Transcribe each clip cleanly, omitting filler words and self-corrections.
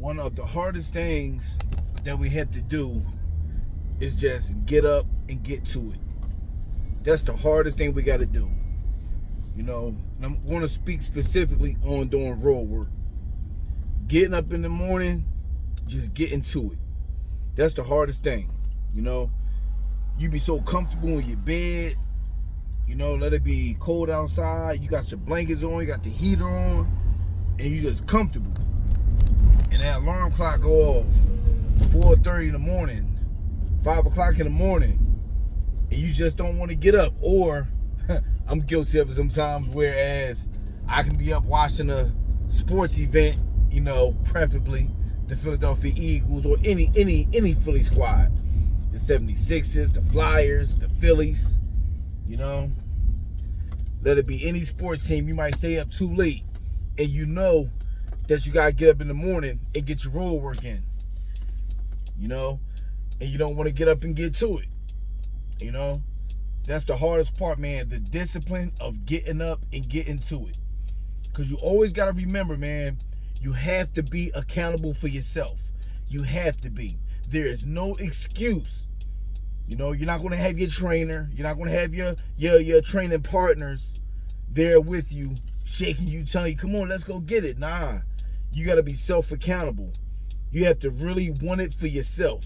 one of the hardest things that we have to do is just get up and get to it. That's the hardest thing we got to do. You know, and I'm going to speak specifically on doing road work. Getting up in the morning, just getting to it. That's the hardest thing. You know, you be so comfortable in your bed. You know, let it be cold outside. You got your blankets on, you got the heater on, and you just comfortable. And that alarm clock go off 4:30 in the morning, 5 o'clock in the morning, and you just don't want to get up. Or I'm guilty of it sometimes, whereas I can be up watching a sports event, you know, preferably the Philadelphia Eagles or any Philly squad. The 76ers, the Flyers, the Phillies, you know. Let it be any sports team. You might stay up too late, and you know that you gotta get up in the morning and get your road work in, you know, and you don't want to get up and get to it, you know. That's the hardest part, man, the discipline of getting up and getting to it. Because you always got to remember, man, you have to be accountable for yourself. You have to be. There is no excuse. You know, you're not going to have your trainer. You're not going to have your training partners there with you, shaking you, telling you, come on, let's go get it. Nah, you got to be self-accountable. You have to really want it for yourself.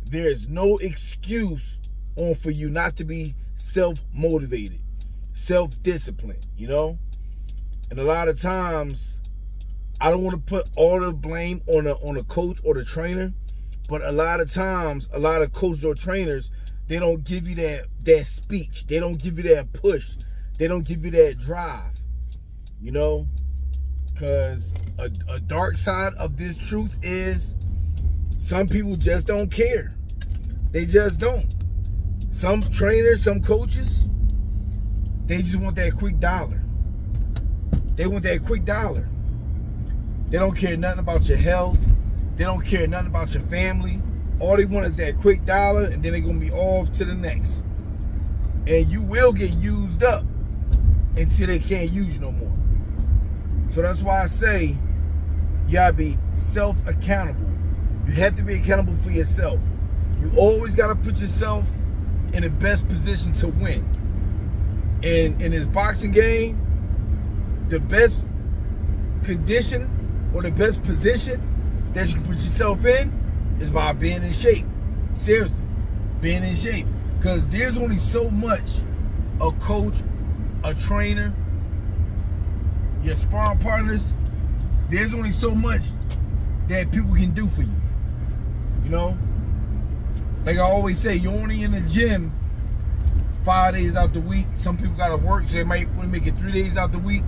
There is no excuse on for you not to be self-motivated, self-disciplined, you know? And a lot of times, I don't want to put all the blame on a coach or the trainer, but a lot of times, a lot of coaches or trainers, they don't give you that speech. They don't give you that push. They don't give you that drive, you know? Because a dark side of this truth is some people just don't care. They just don't. Some trainers, some coaches, they just want that quick dollar. They want that quick dollar. They don't care nothing about your health. They don't care nothing about your family. All they want is that quick dollar, and then they're going to be off to the next. And you will get used up until they can't use you no more. So that's why I say you got to be self-accountable. You have to be accountable for yourself. You always got to put yourself in the best position to win. And in this boxing game, the best condition or the best position that you can put yourself in is by being in shape. Seriously, being in shape. Because there's only so much a coach, a trainer, your sparring partners, there's only so much that people can do for you. You know? Like I always say, you're only in the gym 5 days out the week. Some people gotta work, so they might want to make it 3 days out the week.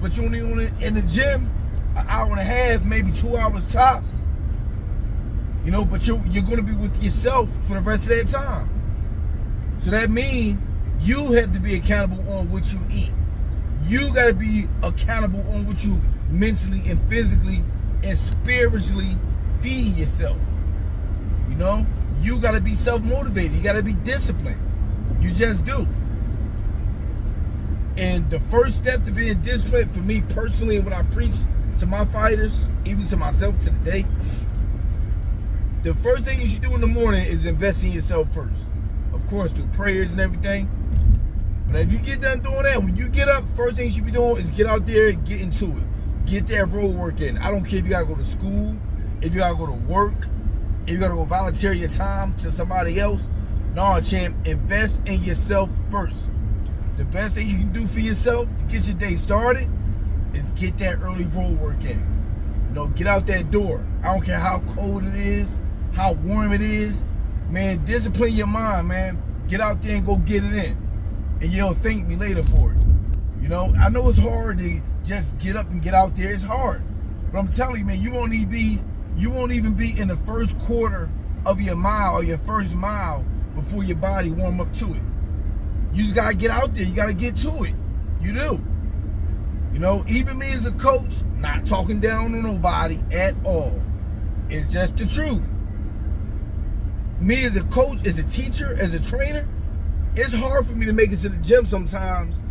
But you're only in the gym an hour and a half, maybe 2 hours tops. You know, but you're gonna be with yourself for the rest of that time. So that means you have to be accountable on what you eat. You gotta be accountable on what you mentally and physically and spiritually feeding yourself. You know? You got to be self-motivated. You got to be disciplined. You just do. And the first step to being disciplined for me personally, and what I preach to my fighters, even to myself to the day, the first thing you should do in the morning is invest in yourself first. Of course, through prayers and everything. But if you get done doing that, when you get up, first thing you should be doing is get out there and get into it. Get that road work in. I don't care if you got to go to school, if you got to go to work, if you gotta go volunteer your time to somebody else. No, champ, invest in yourself first. The best thing you can do for yourself to get your day started is get that early road work in. You know, get out that door. I don't care how cold it is, how warm it is. Man, discipline your mind, man. Get out there and go get it in. And you'll thank me later for it. You know, I know it's hard to just get up and get out there. It's hard. But I'm telling you, man, you won't even be in the first quarter of your mile or your first mile before your body warm up to it. You just gotta get out there. You gotta get to it. You do. You know, even me as a coach, not talking down on nobody at all. It's just the truth. Me as a coach, as a teacher, as a trainer, it's hard for me to make it to the gym sometimes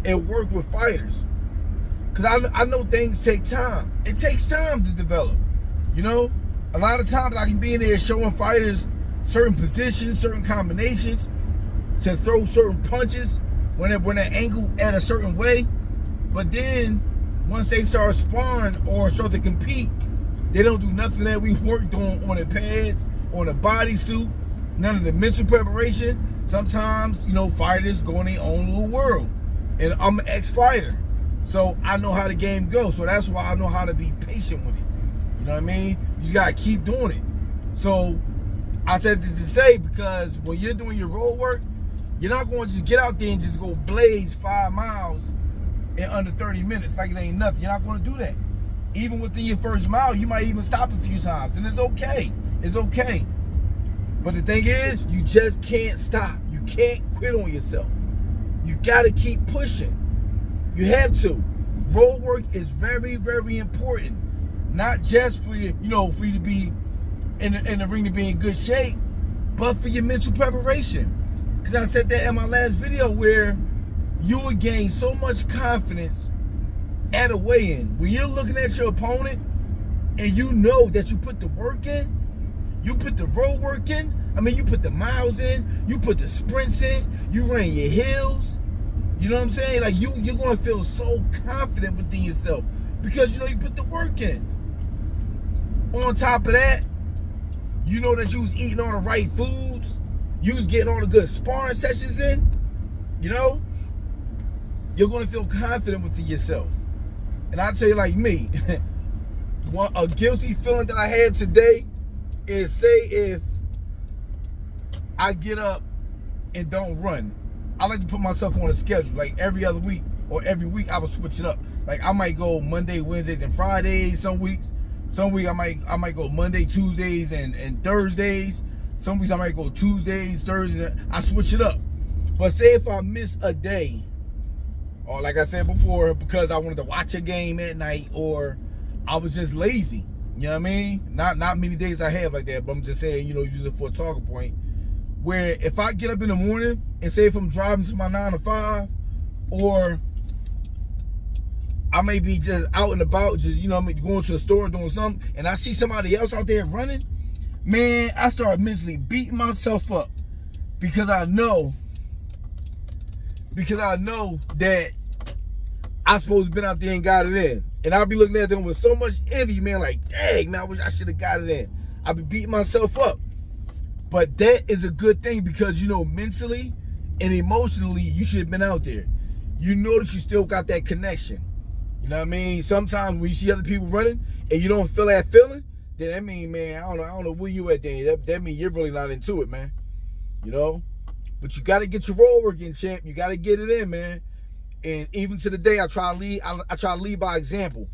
and work with fighters. Because I know things take time. It takes time to develop. You know, a lot of times I can be in there showing fighters certain positions, certain combinations, to throw certain punches when they're angled at a certain way. But then once they start sparring or start to compete, they don't do nothing that we worked on the pads, on the bodysuit, none of the mental preparation. Sometimes, you know, fighters go in their own little world. And I'm an ex-fighter, so I know how the game goes. So that's why I know how to be patient with it. You know what I mean? You gotta keep doing it. So I said this to say, because when you're doing your road work, you're not going to just get out there and just go blaze 5 miles in under 30 minutes like it ain't nothing. You're not going to do that. Even within your first mile, you might even stop a few times, and it's okay. It's okay. But the thing is, you just can't stop. You can't quit on yourself. You got to keep pushing. You have to. Road work is very, very important. Not just for you, for you to be in the ring, to be in good shape, but for your mental preparation. Because I said that in my last video, where you would gain so much confidence at a weigh-in. When you're looking at your opponent and you know that you put the work in, you put the road work in, you put the miles in, you put the sprints in, you ran your hills, you know what I'm saying? Like you're going to feel so confident within yourself because you put the work in. On top of that, you know that you was eating all the right foods, you was getting all the good sparring sessions in, you're going to feel confident within yourself. And I'll tell you, like me, a guilty feeling that I had today is, say if I get up and don't run, I like to put myself on a schedule, like every other week or every week I will switch it up. Like I might go Monday, Wednesdays, and Fridays some weeks. Some weeks I might go Monday, Tuesdays, and Thursdays. Some weeks I might go Tuesdays, Thursdays. I switch it up. But say if I miss a day, or like I said before, because I wanted to watch a game at night, or I was just lazy, you know what I mean? Not many days I have like that, but I'm just saying, use it for a talking point. Where if I get up in the morning and say if I'm driving to my 9 to 5, or I may be just out and about, just going to the store doing something, and I see somebody else out there running, man, I start mentally beating myself up because I know that I'm supposed to been out there and got it in. And I'll be looking at them with so much envy, man, like, dang, man, I wish I should have got it in. I'll be beating myself up. But that is a good thing because, mentally and emotionally, you should have been out there. You know that you still got that connection. You know what I mean? Sometimes when you see other people running and you don't feel that feeling, then that mean, man, I don't know where you at then. That mean you're really not into it, man. But you got to get your road work in, champ. You got to get it in, man. And even to the day, I try to lead by example.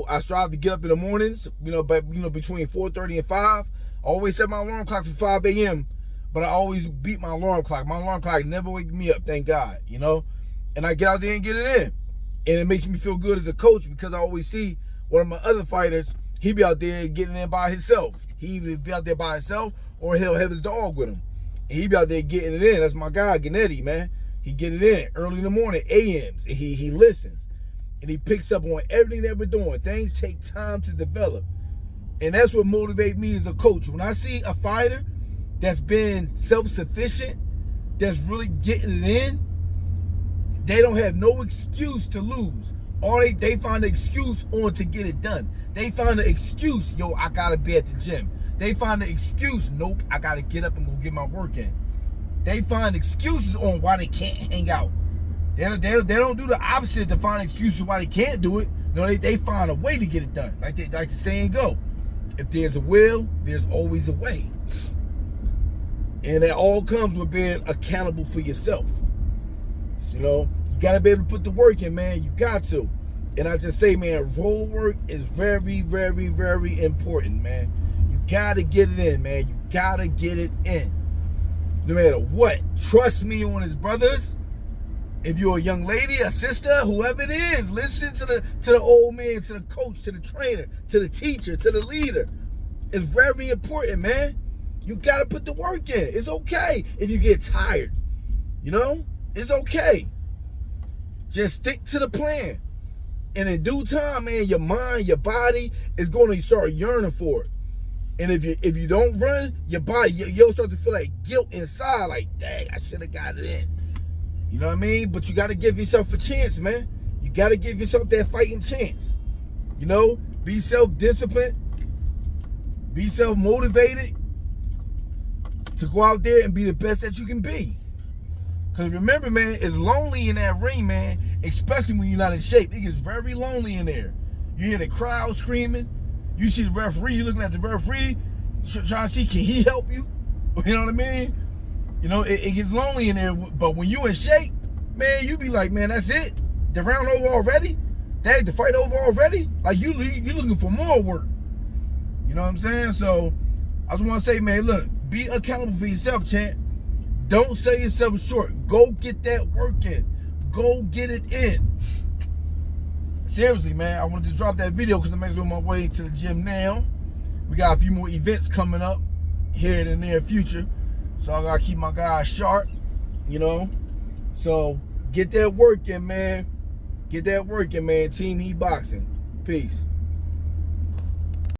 I strive to get up in the mornings, but between 4:30 and 5. I always set my alarm clock for 5 a.m., but I always beat my alarm clock. My alarm clock never wakes me up, thank God, And I get out there and get it in. And it makes me feel good as a coach because I always see one of my other fighters, he be out there getting in by himself. He either be out there by himself or he'll have his dog with him. And he be out there getting it in. That's my guy, Gennady, man. He get it in early in the morning, AMs, and he listens. And he picks up on everything that we're doing. Things take time to develop. And that's what motivates me as a coach. When I see a fighter that's been self-sufficient, that's really getting it in, they don't have no excuse to lose. Or they find an excuse on to get it done. They find an excuse, I gotta be at the gym. They find an excuse, nope, I gotta get up and go get my work in. They find excuses on why they can't hang out. They don't do the opposite to find excuses why they can't do it. No, they find a way to get it done. Like the saying go. If there's a will, there's always a way. And that all comes with being accountable for yourself. So, you got to be able to put the work in, man. You got to. And I just say, man, road work is very, very, very important, man. You got to get it in, man. You got to get it in. No matter what. Trust me on this, brothers. If you're a young lady, a sister, whoever it is, listen to the old man, to the coach, to the trainer, to the teacher, to the leader. It's very important, man. You got to put the work in. It's okay if you get tired. It's okay. Just stick to the plan. And in due time, man, your mind, your body is going to start yearning for it. And if you don't run, your body, you'll start to feel like guilt inside, like, dang, I should have got it in. You know what I mean? But you got to give yourself a chance, man. You got to give yourself that fighting chance. You know, be self-disciplined, be self-motivated to go out there and be the best that you can be. Because remember, man, it's lonely in that ring, man, especially when you're not in shape. It gets very lonely in there. You hear the crowd screaming. You see the referee, you're looking at the referee, trying to see, can he help you? You know what I mean? You know, it gets lonely in there. But when you in shape, man, you be like, man, that's it. The round over already? Dang, the fight over already? Like, you looking for more work. You know what I'm saying? So, I just want to say, man, look, be accountable for yourself, champ. Don't sell yourself short. Go get that work in. Go get it in. Seriously, man, I wanted to drop that video because I'm actually on my way to the gym now. We got a few more events coming up here in the near future. So I got to keep my guys sharp, you know. So get that work in, man. Get that work in, man. Team Heat Boxing. Peace.